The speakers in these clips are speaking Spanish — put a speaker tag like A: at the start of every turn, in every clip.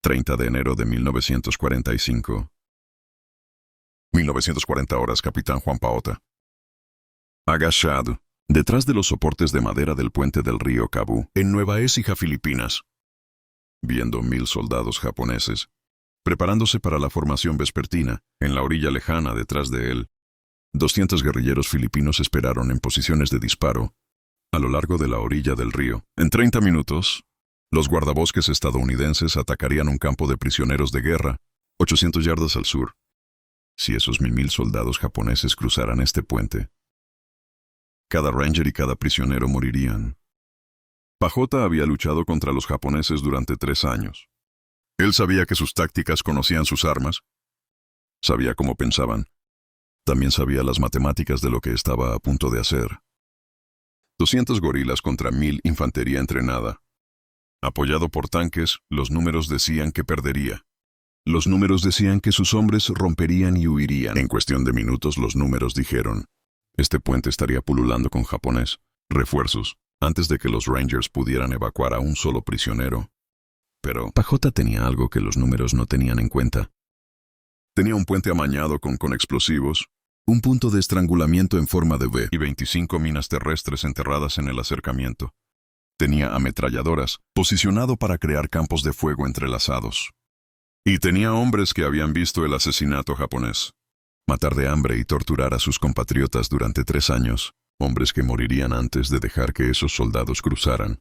A: 30 de enero de 1945. 1940 horas, Capitán Juan Paota. Agachado, detrás de los soportes de madera del puente del río Cabú, en Nueva Écija, Filipinas, viendo 1000 soldados japoneses, preparándose para la formación vespertina, en la orilla lejana detrás de él, 200 guerrilleros filipinos esperaron en posiciones de disparo, a lo largo de la orilla del río. En 30 minutos, los guardabosques estadounidenses atacarían un campo de prisioneros de guerra, 800 yardas al sur. Si esos 1000 soldados japoneses cruzaran este puente, cada ranger y cada prisionero morirían. Paota había luchado contra los japoneses durante 3 años. Él sabía que sus tácticas conocían sus armas, sabía cómo pensaban, también sabía las matemáticas de lo que estaba a punto de hacer. 200 gorilas contra 1000 infantería entrenada. Apoyado por tanques, los números decían que perdería. Los números decían que sus hombres romperían y huirían. En cuestión de minutos los números dijeron, este puente estaría pululando con japonés, refuerzos, antes de que los Rangers pudieran evacuar a un solo prisionero. Pero Paota tenía algo que los números no tenían en cuenta. Tenía un puente amañado con explosivos, un punto de estrangulamiento en forma de V y 25 minas terrestres enterradas en el acercamiento. Tenía ametralladoras, posicionado para crear campos de fuego entrelazados. Y tenía hombres que habían visto el asesinato japonés. Matar de hambre y torturar a sus compatriotas durante 3 años, hombres que morirían antes de dejar que esos soldados cruzaran.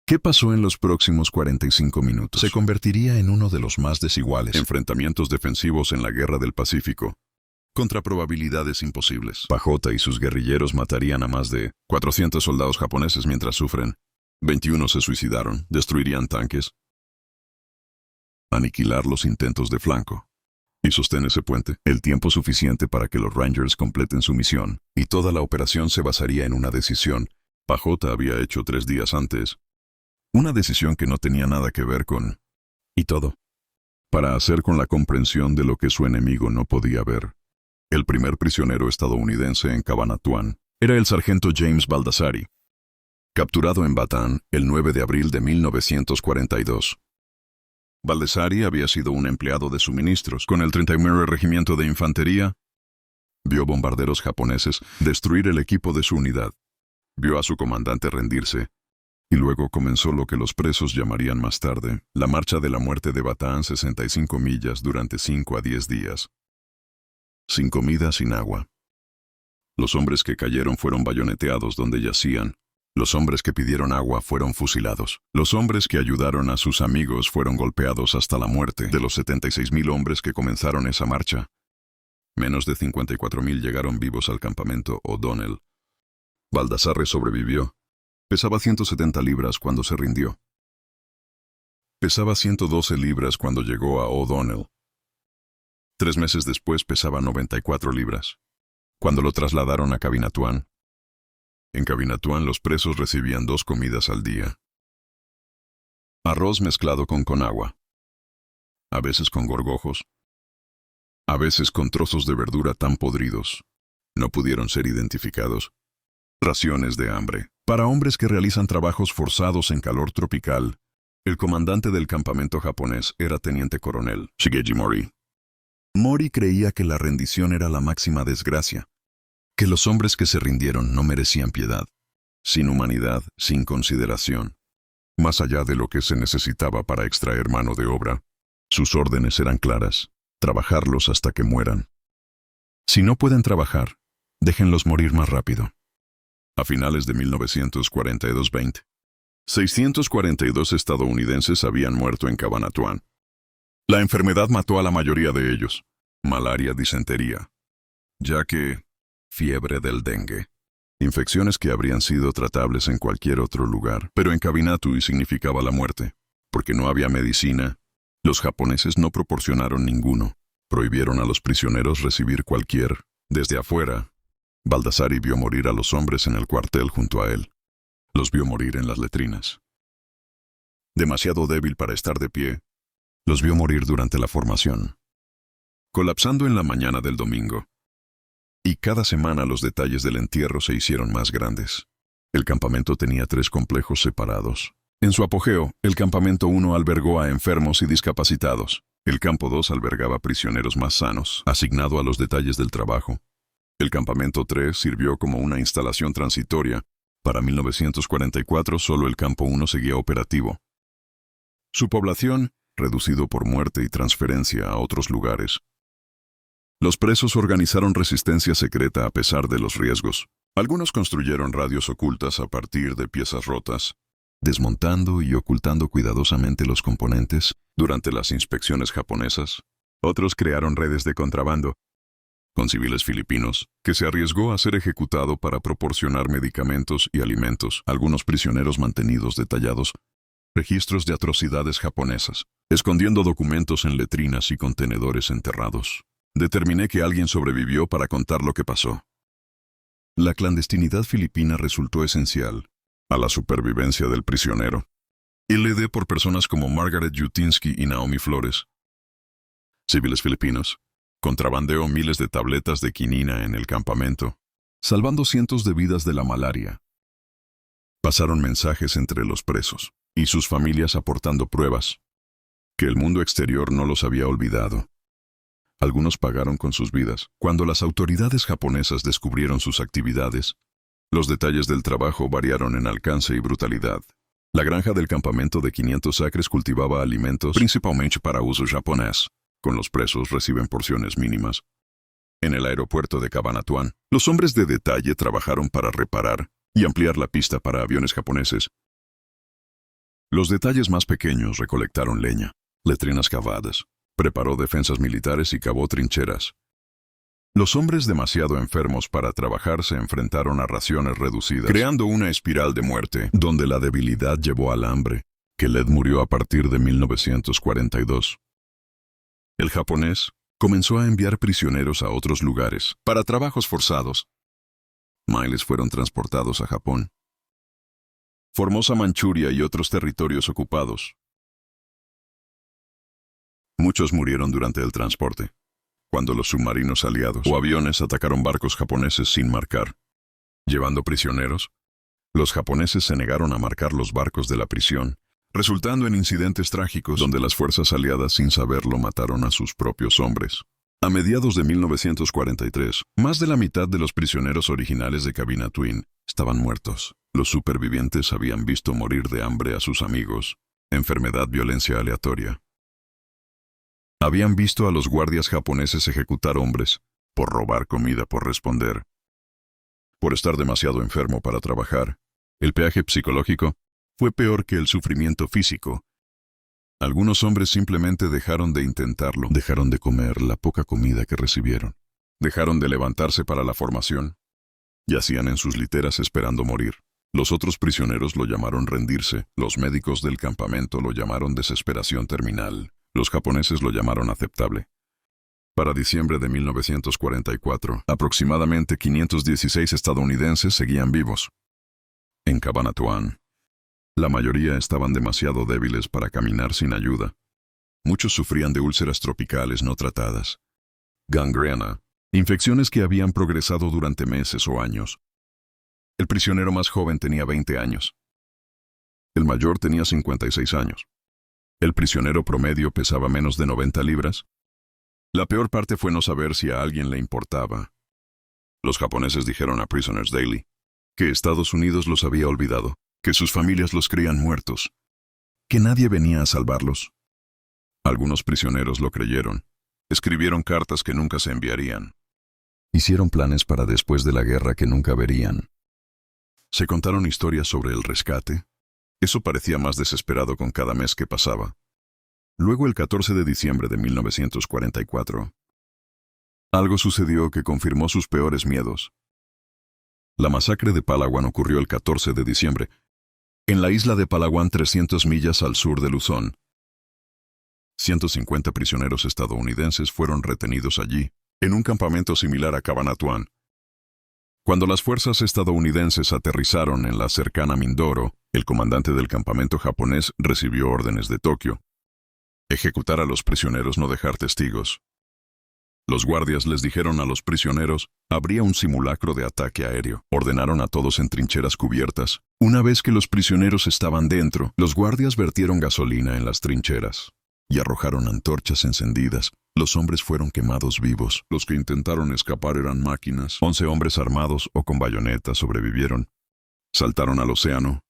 A: ¿Qué pasó en los próximos 45 minutos? Se convertiría en uno de los más desiguales enfrentamientos defensivos en la Guerra del Pacífico, contra probabilidades imposibles. Paota y sus guerrilleros matarían a más de 400 soldados japoneses mientras sufren. 21 se suicidaron, destruirían tanques, aniquilar los intentos de flanco y sostén ese puente, el tiempo suficiente para que los Rangers completen su misión, y toda la operación se basaría en una decisión. Paota había hecho 3 días antes, una decisión que no tenía nada que ver con y todo, para hacer con la comprensión de lo que su enemigo no podía ver. El primer prisionero estadounidense en Cabanatuan era el sargento James Baldassari, capturado en Bataan el 9 de abril de 1942. Baldassari había sido un empleado de suministros con el 31 Regimiento de Infantería. Vio bombarderos japoneses destruir el equipo de su unidad. Vio a su comandante rendirse. Y luego comenzó lo que los presos llamarían más tarde la Marcha de la Muerte de Bataan, 65 millas durante 5 a 10 días. Sin comida, sin agua. Los hombres que cayeron fueron bayoneteados donde yacían. Los hombres que pidieron agua fueron fusilados. Los hombres que ayudaron a sus amigos fueron golpeados hasta la muerte. De los 76.000 hombres que comenzaron esa marcha, menos de 54.000 llegaron vivos al campamento O'Donnell. Baldassari sobrevivió. Pesaba 170 libras cuando se rindió. Pesaba 112 libras cuando llegó a O'Donnell. 3 meses después pesaba 94 libras. Cuando lo trasladaron a Cabanatuan. En Cabanatuan los presos recibían 2 comidas al día. Arroz mezclado con agua. A veces con gorgojos. A veces con trozos de verdura tan podridos. No pudieron ser identificados. Raciones de hambre. Para hombres que realizan trabajos forzados en calor tropical, el comandante del campamento japonés era teniente coronel Shigeji Mori. Mori creía que la rendición era la máxima desgracia, que los hombres que se rindieron no merecían piedad, sin humanidad, sin consideración. Más allá de lo que se necesitaba para extraer mano de obra, sus órdenes eran claras: trabajarlos hasta que mueran. Si no pueden trabajar, déjenlos morir más rápido. A finales de 1942, 642 estadounidenses habían muerto en Cabanatuan. La enfermedad mató a la mayoría de ellos. Malaria, disentería, ya que fiebre del dengue. Infecciones que habrían sido tratables en cualquier otro lugar, pero en Cabanatuan significaba la muerte. Porque no había medicina, los japoneses no proporcionaron ninguno. Prohibieron a los prisioneros recibir cualquier, desde afuera. Baldassari vio morir a los hombres en el cuartel junto a él. Los vio morir en las letrinas. Demasiado débil para estar de pie, los vio morir durante la formación. Colapsando en la mañana del domingo. Y cada semana los detalles del entierro se hicieron más grandes. El campamento tenía 3 complejos separados. En su apogeo, el campamento 1 albergó a enfermos y discapacitados. El campo 2 albergaba prisioneros más sanos, asignado a los detalles del trabajo. El campamento 3 sirvió como una instalación transitoria. Para 1944 solo el campo 1 seguía operativo. Su población, reducido por muerte y transferencia a otros lugares. Los presos organizaron resistencia secreta a pesar de los riesgos. Algunos construyeron radios ocultas a partir de piezas rotas, desmontando y ocultando cuidadosamente los componentes durante las inspecciones japonesas. Otros crearon redes de contrabando con civiles filipinos, que se arriesgó a ser ejecutado para proporcionar medicamentos y alimentos. Algunos prisioneros mantenidos detallados registros de atrocidades japonesas, escondiendo documentos en letrinas y contenedores enterrados. Determiné que alguien sobrevivió para contar lo que pasó. La clandestinidad filipina resultó esencial a la supervivencia del prisionero. LD por personas como Margaret Yutinsky y Naomi Flores. Civiles filipinos. Contrabandeó miles de tabletas de quinina en el campamento, salvando cientos de vidas de la malaria. Pasaron mensajes entre los presos y sus familias aportando pruebas que el mundo exterior no los había olvidado. Algunos pagaron con sus vidas. Cuando las autoridades japonesas descubrieron sus actividades, los detalles del trabajo variaron en alcance y brutalidad. La granja del campamento de 500 acres cultivaba alimentos principalmente para uso japonés. Con los presos reciben porciones mínimas. En el aeropuerto de Cabanatuan, los hombres de detalle trabajaron para reparar y ampliar la pista para aviones japoneses. Los detalles más pequeños recolectaron leña, letrinas cavadas, preparó defensas militares y cavó trincheras. Los hombres demasiado enfermos para trabajar se enfrentaron a raciones reducidas, creando una espiral de muerte, donde la debilidad llevó al hambre, que Led murió a partir de 1942. El japonés comenzó a enviar prisioneros a otros lugares para trabajos forzados. Miles fueron transportados a Japón, Formosa, Manchuria y otros territorios ocupados. Muchos murieron durante el transporte, cuando los submarinos aliados o aviones atacaron barcos japoneses sin marcar. Llevando prisioneros, los japoneses se negaron a marcar los barcos de la prisión, resultando en incidentes trágicos donde las fuerzas aliadas sin saberlo mataron a sus propios hombres. A mediados de 1943, más de la mitad de los prisioneros originales de Cabanatuan estaban muertos. Los supervivientes habían visto morir de hambre a sus amigos, enfermedad, violencia aleatoria. Habían visto a los guardias japoneses ejecutar hombres por robar comida, por responder, por estar demasiado enfermo para trabajar. El peaje psicológico fue peor que el sufrimiento físico. Algunos hombres simplemente dejaron de intentarlo, dejaron de comer la poca comida que recibieron, dejaron de levantarse para la formación, yacían en sus literas esperando morir. Los otros prisioneros lo llamaron rendirse, los médicos del campamento lo llamaron desesperación terminal, los japoneses lo llamaron aceptable. Para diciembre de 1944, aproximadamente 516 estadounidenses seguían vivos. En Cabanatuan, la mayoría estaban demasiado débiles para caminar sin ayuda. Muchos sufrían de úlceras tropicales no tratadas, gangrena, infecciones que habían progresado durante meses o años. El prisionero más joven tenía 20 años. El mayor tenía 56 años. El prisionero promedio pesaba menos de 90 libras. La peor parte fue no saber si a alguien le importaba. Los japoneses dijeron a Prisoners Daily que Estados Unidos los había olvidado, que sus familias los creían muertos, que nadie venía a salvarlos. Algunos prisioneros lo creyeron. Escribieron cartas que nunca se enviarían. Hicieron planes para después de la guerra que nunca verían. Se contaron historias sobre el rescate. Eso parecía más desesperado con cada mes que pasaba. Luego, el 14 de diciembre de 1944, algo sucedió que confirmó sus peores miedos. La masacre de Palawan ocurrió el 14 de diciembre, en la isla de Palawan, 300 millas al sur de Luzón. 150 prisioneros estadounidenses fueron retenidos allí, en un campamento similar a Cabanatuan. Cuando las fuerzas estadounidenses aterrizaron en la cercana Mindoro, el comandante del campamento japonés recibió órdenes de Tokio: ejecutar a los prisioneros, no dejar testigos. Los guardias les dijeron a los prisioneros, habría un simulacro de ataque aéreo. Ordenaron a todos en trincheras cubiertas. Una vez que los prisioneros estaban dentro, los guardias vertieron gasolina en las trincheras y arrojaron antorchas encendidas. Los hombres fueron quemados vivos. Los que intentaron escapar eran máquinas. 11 hombres armados o con bayonetas sobrevivieron. Saltaron al océano.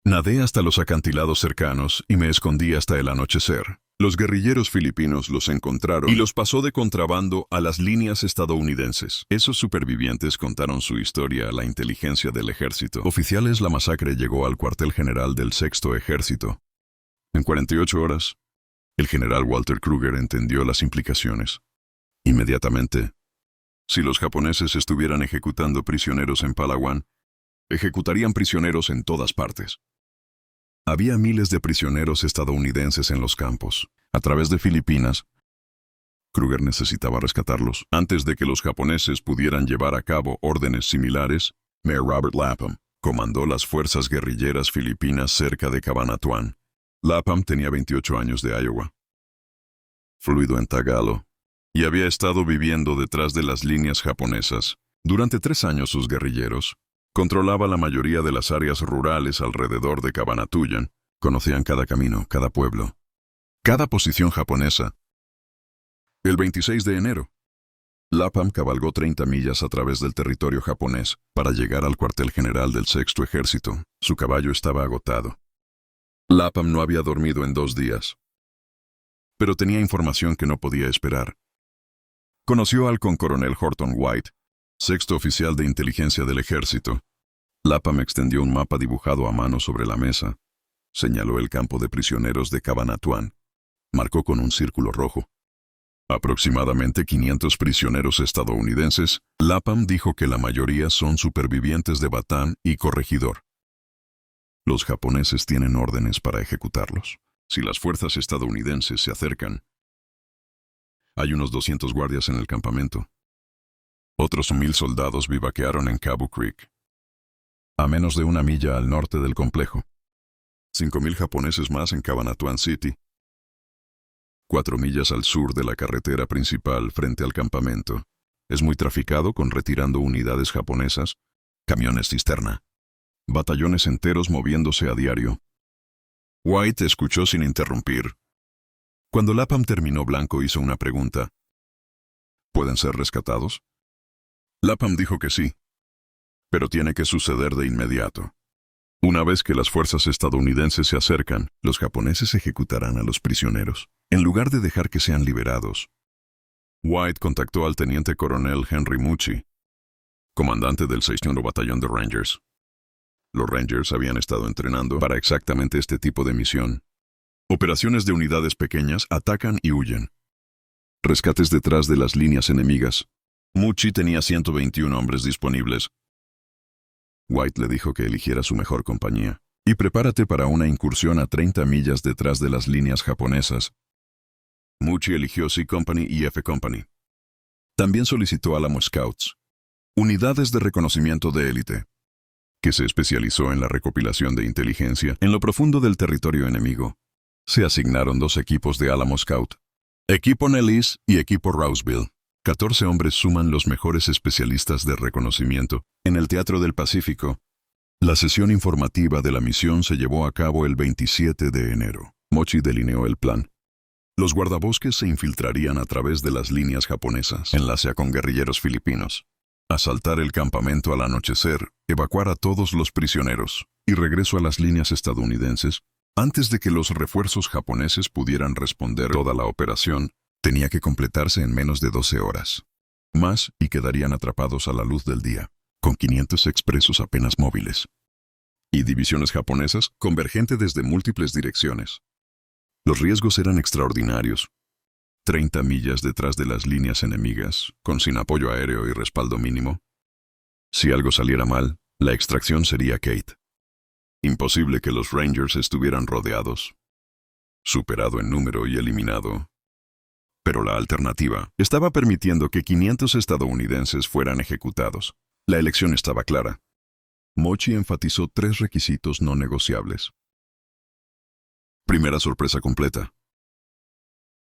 A: Nadé hasta los acantilados cercanos y me escondí hasta el anochecer. Los guerrilleros filipinos los encontraron y los pasó de contrabando a las líneas estadounidenses. Esos supervivientes contaron su historia a la inteligencia del ejército. Oficiales, la masacre llegó al cuartel general del Sexto Ejército. En 48 horas, el general Walter Kruger entendió las implicaciones. Inmediatamente, si los japoneses estuvieran ejecutando prisioneros en Palawan, ejecutarían prisioneros en todas partes. Había miles de prisioneros estadounidenses en los campos. A través de Filipinas, Kruger necesitaba rescatarlos. Antes de que los japoneses pudieran llevar a cabo órdenes similares, Mayor Robert Lapham comandó las fuerzas guerrilleras filipinas cerca de Cabanatuan. Lapham tenía 28 años de Iowa, fluido en tagalo, y había estado viviendo detrás de las líneas japonesas. Durante 3 años sus guerrilleros controlaba la mayoría de las áreas rurales alrededor de Cabanatuyan. Conocían cada camino, cada pueblo, cada posición japonesa. El 26 de enero, Lapham cabalgó 30 millas a través del territorio japonés para llegar al cuartel general del Sexto Ejército. Su caballo estaba agotado. Lapham no había dormido en 2 días, pero tenía información que no podía esperar. Conoció al concoronel Horton White, sexto oficial de inteligencia del ejército. Lapham extendió un mapa dibujado a mano sobre la mesa. Señaló el campo de prisioneros de Cabanatuan. Marcó con un círculo rojo aproximadamente 500 prisioneros estadounidenses. Lapham dijo que la mayoría son supervivientes de Batán y Corregidor. Los japoneses tienen órdenes para ejecutarlos. Si las fuerzas estadounidenses se acercan, hay unos 200 guardias en el campamento. Otros 1000 soldados vivaquearon en Cabo Creek, a menos de 1 milla al norte del complejo. 5000 japoneses más en Cabanatuan City, 4 millas al sur de la carretera principal frente al campamento. Es muy traficado, con retirando unidades japonesas, camiones cisterna, batallones enteros moviéndose a diario. White escuchó sin interrumpir. Cuando Lapham terminó, Blanco hizo una pregunta. ¿Pueden ser rescatados? Lapham dijo que sí, pero tiene que suceder de inmediato. Una vez que las fuerzas estadounidenses se acercan, los japoneses ejecutarán a los prisioneros, en lugar de dejar que sean liberados. White contactó al teniente coronel Henry Mucci, comandante del 6º Batallón de Rangers. Los Rangers habían estado entrenando para exactamente este tipo de misión. Operaciones de unidades pequeñas, atacan y huyen. Rescates detrás de las líneas enemigas. Mucci tenía 121 hombres disponibles. White le dijo que eligiera su mejor compañía. Y prepárate para una incursión a 30 millas detrás de las líneas japonesas. Mucci eligió C Company y F Company. También solicitó Alamo Scouts, unidades de reconocimiento de élite, que se especializó en la recopilación de inteligencia en lo profundo del territorio enemigo. Se asignaron 2 equipos de Alamo Scout, equipo Nellis y equipo Rouseville. 14 hombres suman los mejores especialistas de reconocimiento en el Teatro del Pacífico. La sesión informativa de la misión se llevó a cabo el 27 de enero. Mucci delineó el plan. Los guardabosques se infiltrarían a través de las líneas japonesas, enlace con guerrilleros filipinos. Asaltar el campamento al anochecer, evacuar a todos los prisioneros y regreso a las líneas estadounidenses. Antes de que los refuerzos japoneses pudieran responder, toda la operación tenía que completarse en menos de 12 horas. Más y quedarían atrapados a la luz del día, con 500 expresos apenas móviles. Y divisiones japonesas convergentes desde múltiples direcciones. Los riesgos eran extraordinarios. 30 millas detrás de las líneas enemigas, sin apoyo aéreo y respaldo mínimo. Si algo saliera mal, la extracción sería Kate. Imposible que los Rangers estuvieran rodeados, superado en número y eliminado. Pero la alternativa estaba permitiendo que 500 estadounidenses fueran ejecutados. La elección estaba clara. Mucci enfatizó 3 requisitos no negociables. Primera sorpresa completa.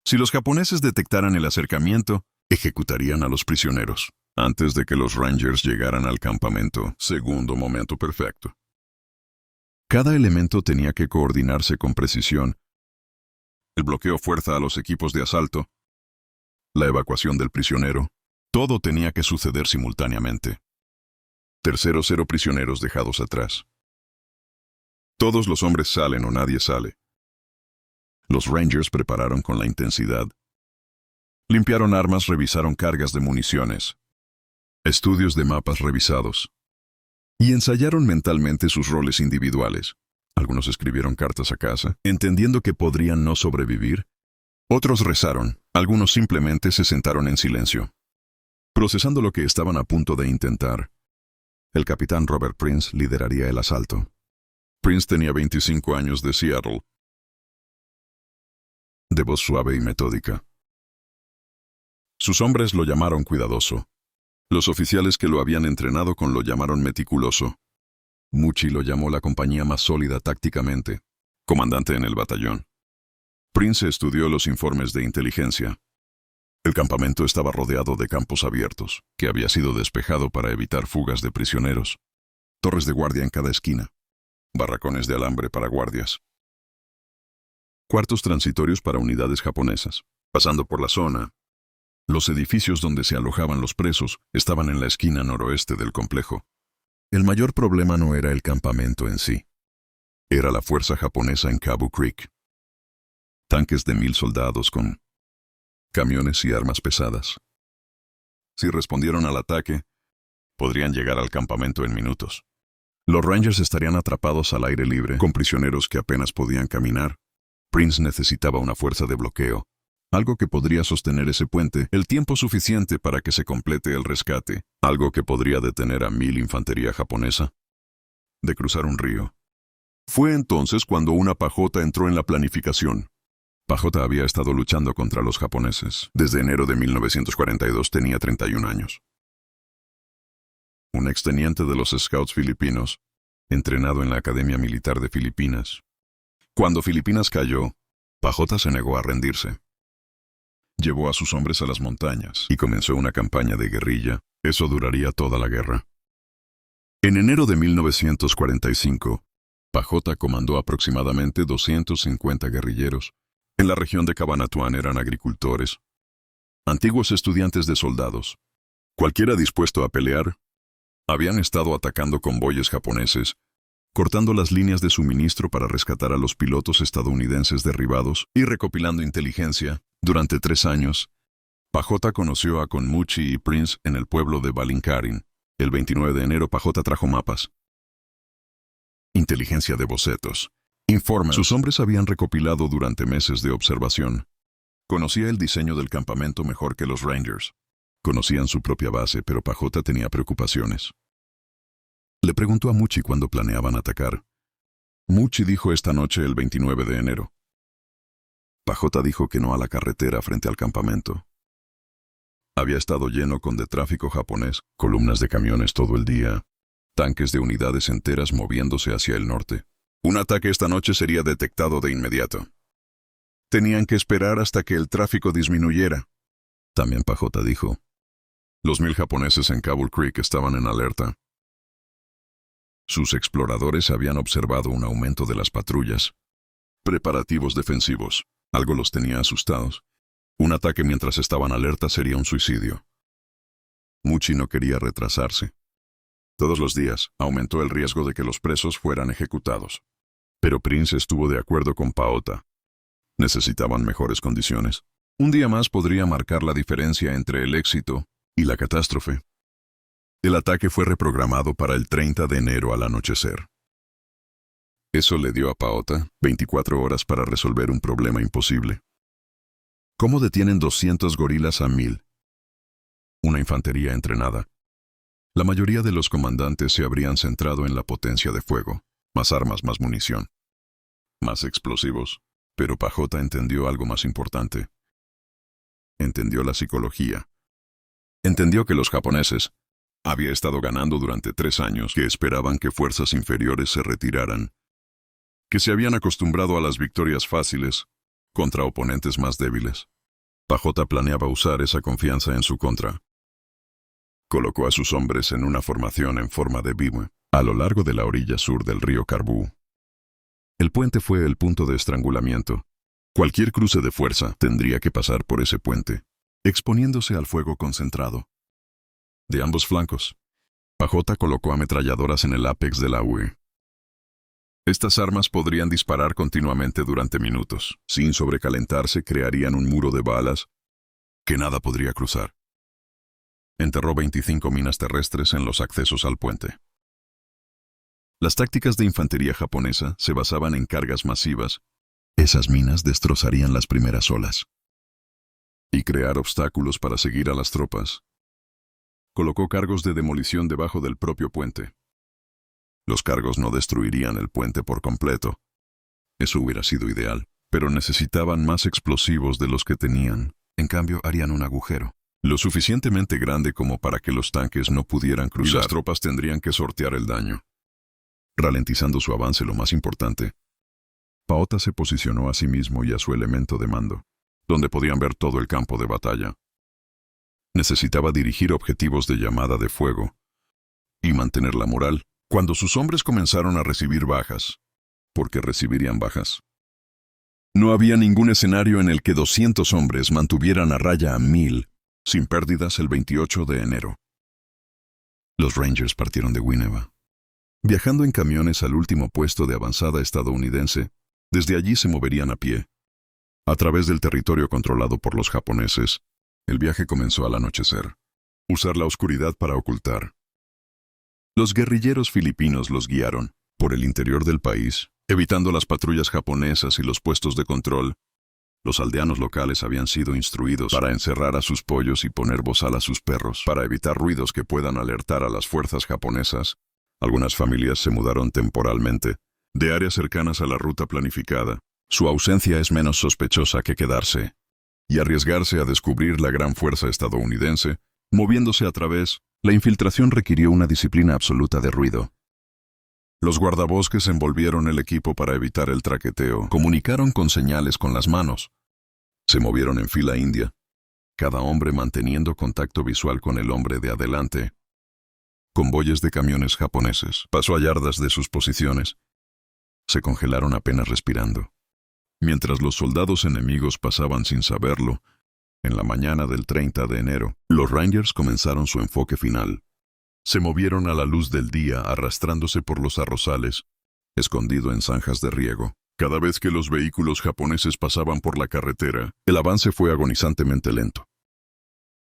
A: Si los japoneses detectaran el acercamiento, ejecutarían a los prisioneros antes de que los Rangers llegaran al campamento. Segundo momento perfecto. Cada elemento tenía que coordinarse con precisión. El bloqueo fuerza a los equipos de asalto, la evacuación del prisionero, todo tenía que suceder simultáneamente. Tercero, 0 prisioneros dejados atrás. Todos los hombres salen o nadie sale. Los Rangers prepararon con la intensidad. Limpiaron armas, revisaron cargas de municiones, estudios de mapas revisados, y ensayaron mentalmente sus roles individuales. Algunos escribieron cartas a casa, entendiendo que podrían no sobrevivir. Otros rezaron, algunos simplemente se sentaron en silencio, procesando lo que estaban a punto de intentar. El capitán Robert Prince lideraría el asalto. Prince tenía 25 años, de Seattle, de voz suave y metódica. Sus hombres lo llamaron cuidadoso. Los oficiales que lo habían entrenado lo llamaron meticuloso. Mucci lo llamó la compañía más sólida tácticamente, comandante en el batallón. Prince estudió los informes de inteligencia. El campamento estaba rodeado de campos abiertos, que había sido despejado para evitar fugas de prisioneros. Torres de guardia en cada esquina. Barracones de alambre para guardias. Cuartos transitorios para unidades japonesas. Pasando por la zona, los edificios donde se alojaban los presos estaban en la esquina noroeste del complejo. El mayor problema no era el campamento en sí. Era la fuerza japonesa en Cabo Creek. Tanques de 1000 soldados con camiones y armas pesadas. Si respondieron al ataque, podrían llegar al campamento en minutos. Los Rangers estarían atrapados al aire libre, con prisioneros que apenas podían caminar. Prince necesitaba una fuerza de bloqueo, algo que podría sostener ese puente el tiempo suficiente para que se complete el rescate, algo que podría detener a 1000 infantería japonesa de cruzar un río. Fue entonces cuando una pajota entró en la planificación. Pajota había estado luchando contra los japoneses. Desde enero de 1942 tenía 31 años. Un exteniente de los Scouts filipinos, entrenado en la Academia Militar de Filipinas. Cuando Filipinas cayó, Pajota se negó a rendirse. Llevó a sus hombres a las montañas y comenzó una campaña de guerrilla. Eso duraría toda la guerra. En enero de 1945, Pajota comandó aproximadamente 250 guerrilleros. En la región de Cabanatuan eran agricultores, antiguos estudiantes de soldados, cualquiera dispuesto a pelear. Habían estado atacando convoyes japoneses, cortando las líneas de suministro para rescatar a los pilotos estadounidenses derribados y recopilando inteligencia. Durante 3 años, Pajota conoció a Konmuchi y Prince en el pueblo de Balinkarin. El 29 de enero Pajota trajo mapas, inteligencia de bocetos, informes. Sus hombres habían recopilado durante meses de observación. Conocía el diseño del campamento mejor que los Rangers. Conocían su propia base, pero Pajota tenía preocupaciones. Le preguntó a Muchi cuándo planeaban atacar. Muchi dijo esta noche, el 29 de enero. Pajota dijo que no a la carretera frente al campamento. Había estado lleno de tráfico japonés, columnas de camiones todo el día, tanques de unidades enteras moviéndose hacia el norte. Un ataque esta noche sería detectado de inmediato. Tenían que esperar hasta que el tráfico disminuyera. También Pajota dijo. Los 1000 japoneses en Cable Creek estaban en alerta. Sus exploradores habían observado un aumento de las patrullas. Preparativos defensivos. Algo los tenía asustados. Un ataque mientras estaban alerta sería un suicidio. Muchi no quería retrasarse. Todos los días aumentó el riesgo de que los presos fueran ejecutados. Pero Prince estuvo de acuerdo con Pajota. Necesitaban mejores condiciones. Un día más podría marcar la diferencia entre el éxito y la catástrofe. El ataque fue reprogramado para el 30 de enero al anochecer. Eso le dio a Pajota 24 horas para resolver un problema imposible. ¿Cómo detienen 200 gorilas a 1000? Una infantería entrenada. La mayoría de los comandantes se habrían centrado en la potencia de fuego, más armas, más munición, más explosivos. Pero Pajota entendió algo más importante. Entendió la psicología. Entendió que los japoneses había estado ganando durante 3 años, que esperaban que fuerzas inferiores se retiraran, que se habían acostumbrado a las victorias fáciles contra oponentes más débiles. Pajota planeaba usar esa confianza en su contra. Colocó a sus hombres en una formación en forma de V a lo largo de la orilla sur del río Carbú. El puente fue el punto de estrangulamiento. Cualquier cruce de fuerza tendría que pasar por ese puente, exponiéndose al fuego concentrado. De ambos flancos, Pajota colocó ametralladoras en el ápex de la UE. Estas armas podrían disparar continuamente durante minutos. Sin sobrecalentarse, crearían un muro de balas que nada podría cruzar. Enterró 25 minas terrestres en los accesos al puente. Las tácticas de infantería japonesa se basaban en cargas masivas. Esas minas destrozarían las primeras olas. Y crear obstáculos para seguir a las tropas. Colocó cargos de demolición debajo del propio puente. Los cargos no destruirían el puente por completo. Eso hubiera sido ideal, pero necesitaban más explosivos de los que tenían. En cambio, harían un agujero lo suficientemente grande como para que los tanques no pudieran cruzar. Y las tropas tendrían que sortear el daño, ralentizando su avance. Lo más importante, Pajota se posicionó a sí mismo y a su elemento de mando, donde podían ver todo el campo de batalla. Necesitaba dirigir objetivos de llamada de fuego y mantener la moral cuando sus hombres comenzaron a recibir bajas, porque recibirían bajas. No había ningún escenario en el que 200 hombres mantuvieran a raya a 1000, sin pérdidas el 28 de enero. Los Rangers partieron de Winneba, viajando en camiones al último puesto de avanzada estadounidense. Desde allí se moverían a pie, a través del territorio controlado por los japoneses. El viaje comenzó al anochecer. Usar la oscuridad para ocultar. Los guerrilleros filipinos los guiaron por el interior del país, evitando las patrullas japonesas y los puestos de control. Los aldeanos locales habían sido instruidos para encerrar a sus pollos y poner bozal a sus perros, para evitar ruidos que puedan alertar a las fuerzas japonesas. Algunas familias se mudaron temporalmente de áreas cercanas a la ruta planificada. Su ausencia es menos sospechosa que quedarse y arriesgarse a descubrir la gran fuerza estadounidense, moviéndose a través. La infiltración requirió una disciplina absoluta de ruido. Los guardabosques envolvieron el equipo para evitar el traqueteo. Comunicaron con señales con las manos. Se movieron en fila india, cada hombre manteniendo contacto visual con el hombre de adelante. Convoyes de camiones japoneses pasó a yardas de sus posiciones. Se congelaron apenas respirando. Mientras los soldados enemigos pasaban sin saberlo, en la mañana del 30 de enero, los Rangers comenzaron su enfoque final. Se movieron a la luz del día arrastrándose por los arrozales, escondido en zanjas de riego. Cada vez que los vehículos japoneses pasaban por la carretera, el avance fue agonizantemente lento.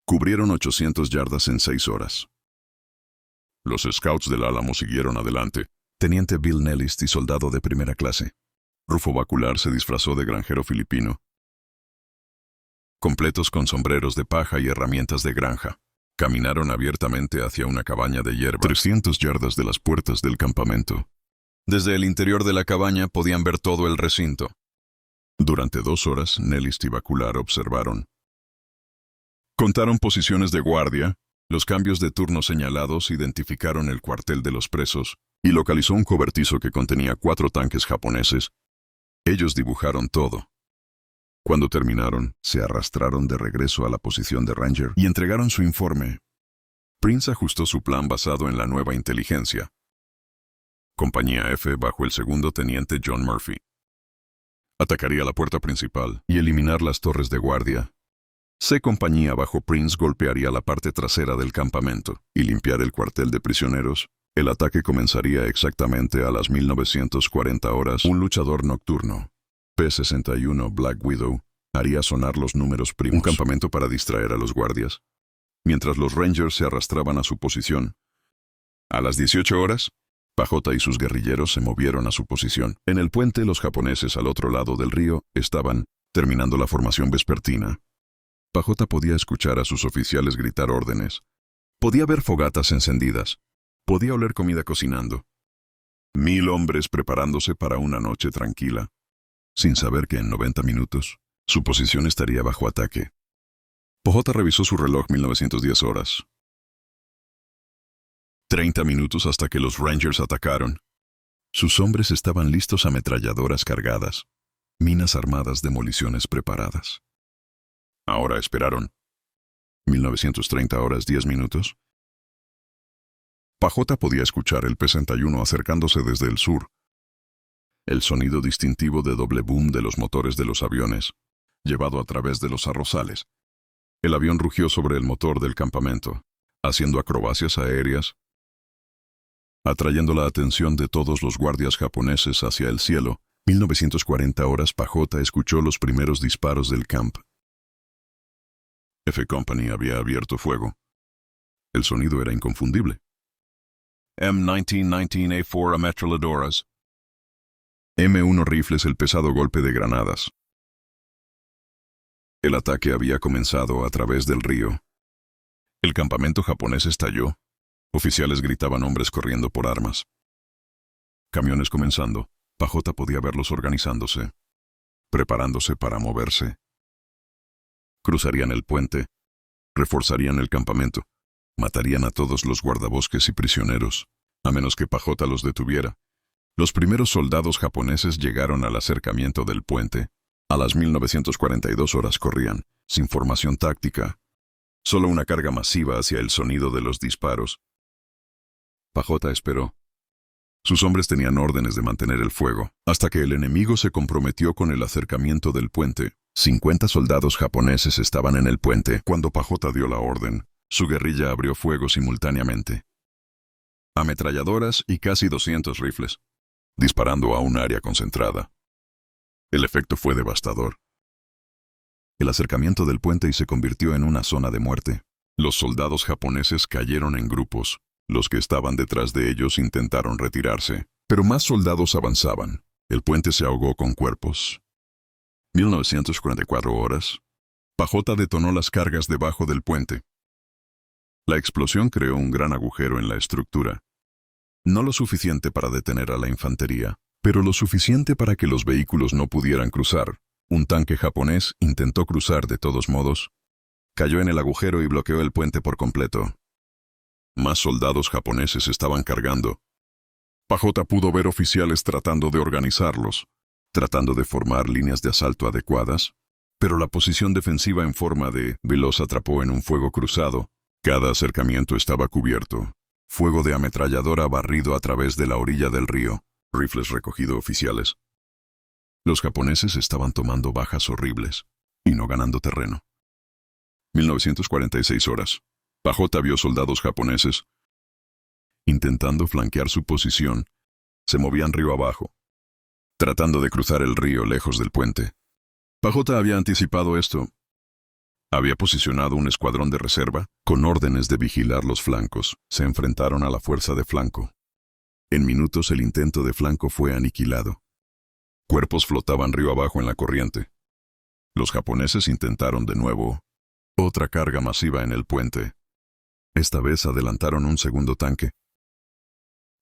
A: Cubrieron 800 yardas en 6 horas. Los scouts del Álamo siguieron adelante. Teniente Bill Nellis y soldado de primera clase. Rufo Bacular se disfrazó de granjero filipino, completos con sombreros de paja y herramientas de granja. Caminaron abiertamente hacia una cabaña de hierba, 300 yardas de las puertas del campamento. Desde el interior de la cabaña podían ver todo el recinto. Durante 2 horas, Nellis y Bacular observaron. Contaron posiciones de guardia, los cambios de turno señalados, identificaron el cuartel de los presos y localizó un cobertizo que contenía 4 tanques japoneses. Ellos dibujaron todo. Cuando terminaron, se arrastraron de regreso a la posición de Ranger y entregaron su informe. Prince ajustó su plan basado en la nueva inteligencia. Compañía F bajo el segundo teniente John Murphy. Atacaría la puerta principal y eliminar las torres de guardia. C compañía bajo Prince golpearía la parte trasera del campamento y limpiar el cuartel de prisioneros. El ataque comenzaría exactamente a las 1940 horas. Un luchador nocturno, P-61 Black Widow, haría sonar los números primos. Un campamento para distraer a los guardias, mientras los Rangers se arrastraban a su posición. A las 18 horas, Pajota y sus guerrilleros se movieron a su posición. En el puente, los japoneses al otro lado del río estaban terminando la formación vespertina. Pajota podía escuchar a sus oficiales gritar órdenes. Podía ver fogatas encendidas. Podía oler comida cocinando. 1000 hombres preparándose para una noche tranquila, sin saber que en 90 minutos su posición estaría bajo ataque. Pajota revisó su reloj. 1910 horas. 30 minutos hasta que los Rangers atacaron. Sus hombres estaban listos, ametralladoras cargadas, minas armadas, demoliciones preparadas. Ahora esperaron. 1930 horas 10 minutos. Pajota podía escuchar el P-61 acercándose desde el sur. El sonido distintivo de doble boom de los motores de los aviones, llevado a través de los arrozales. El avión rugió sobre el motor del campamento, haciendo acrobacias aéreas, atrayendo la atención de todos los guardias japoneses hacia el cielo. 1940 horas Pajota escuchó los primeros disparos del camp. F Company había abierto fuego. El sonido era inconfundible. M1919A4 ametralladoras. M1 rifles, el pesado golpe de granadas. El ataque había comenzado a través del río. El campamento japonés estalló. Oficiales gritaban, hombres corriendo por armas. Camiones comenzando. Pajota podía verlos organizándose, preparándose para moverse. Cruzarían el puente, reforzarían el campamento, matarían a todos los guardabosques y prisioneros, a menos que Pajota los detuviera. Los primeros soldados japoneses llegaron al acercamiento del puente. A las 1942 horas corrían, sin formación táctica, solo una carga masiva hacia el sonido de los disparos. Pajota esperó. Sus hombres tenían órdenes de mantener el fuego, hasta que el enemigo se comprometió con el acercamiento del puente. 50 soldados japoneses estaban en el puente cuando Pajota dio la orden. Su guerrilla abrió fuego simultáneamente. Ametralladoras y casi 200 rifles, disparando a un área concentrada. El efecto fue devastador. El acercamiento del puente se convirtió en una zona de muerte. Los soldados japoneses cayeron en grupos. Los que estaban detrás de ellos intentaron retirarse, pero más soldados avanzaban. El puente se ahogó con cuerpos. 1944 horas. Pajota detonó las cargas debajo del puente. La explosión creó un gran agujero en la estructura. No lo suficiente para detener a la infantería, pero lo suficiente para que los vehículos no pudieran cruzar. Un tanque japonés intentó cruzar de todos modos. Cayó en el agujero y bloqueó el puente por completo. Más soldados japoneses estaban cargando. Pajota pudo ver oficiales tratando de organizarlos, tratando de formar líneas de asalto adecuadas, pero la posición defensiva en forma de V los atrapó en un fuego cruzado. Cada acercamiento estaba cubierto. Fuego de ametralladora barrido a través de la orilla del río. Rifles recogido oficiales. Los japoneses estaban tomando bajas horribles y no ganando terreno. 1946 horas. Pajota vio soldados japoneses intentando flanquear su posición. Se movían río abajo, tratando de cruzar el río lejos del puente. Pajota había anticipado esto. Había posicionado un escuadrón de reserva con órdenes de vigilar los flancos. Se enfrentaron a la fuerza de flanco. En minutos el intento de flanco fue aniquilado. Cuerpos flotaban río abajo en la corriente. Los japoneses intentaron de nuevo. Otra carga masiva en el puente. Esta vez adelantaron un segundo tanque.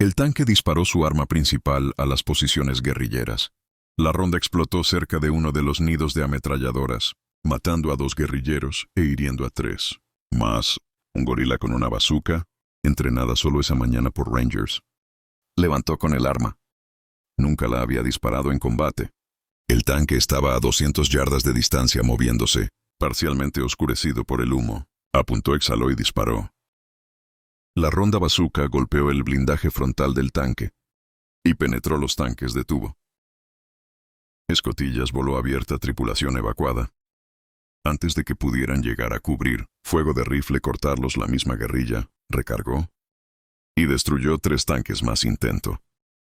A: El tanque disparó su arma principal a las posiciones guerrilleras. La ronda explotó cerca de uno de los nidos de ametralladoras, matando a 2 guerrilleros e hiriendo a 3. Más, un gorila con una bazooka, entrenada solo esa mañana por Rangers. Levantó con el arma. Nunca la había disparado en combate. El tanque estaba a 200 yardas de distancia moviéndose, parcialmente oscurecido por el humo. Apuntó, exhaló y disparó. La ronda bazooka golpeó el blindaje frontal del tanque y penetró los tanques de tubo. Escotillas voló abierta, tripulación evacuada. Antes de que pudieran llegar a cubrir, fuego de rifle cortarlos, la misma guerrilla recargó y destruyó 3 tanques más. Intento.